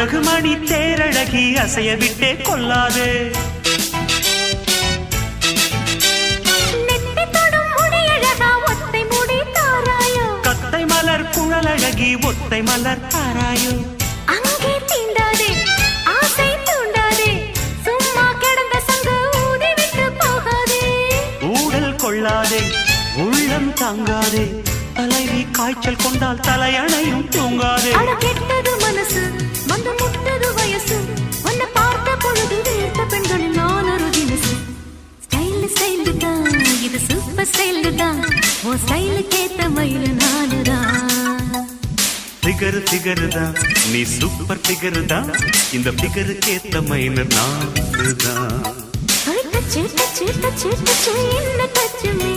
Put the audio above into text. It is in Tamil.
அழகுமணி தேரழகி அசைய விட்டே கொள்ளாது. கத்தை மலர் குழலழகி ஒத்தை மலர் தாராயோ. அங்கே தீண்டாதே ஆசை தூண்டாதே சும்மா கிடந்த சங்கு ஊதி விட்டு போகாதே. ஊடல் கொள்ளாதே உள்ளம் தாங்காதே தலைவி காய்ச்சல் கொண்டால் தலையணையும் தூங்காதே. கெட்டது மனசு வந்து முட்டது வயசு உன்னை பார்த்த பொழுது வீழ்த்த பெண்களில் நான் ஒரு தினசு. ஸ்டைல் ஸ்டைல் தான் இது சூப்பர் ஸ்டைல் தான் ஓ ஸ்டைலுக்கு ஏத்த மயில் நானுதான். ஃபிகர் ஃபிகர் தான் நீ சூப்பர் ஃபிகர் தான் இந்த ஃபிகருக்கு ஏத்த மைனர் நான் தான். டச்சு டச்சு டச்சு டச்சு என்ன டச்சு மீ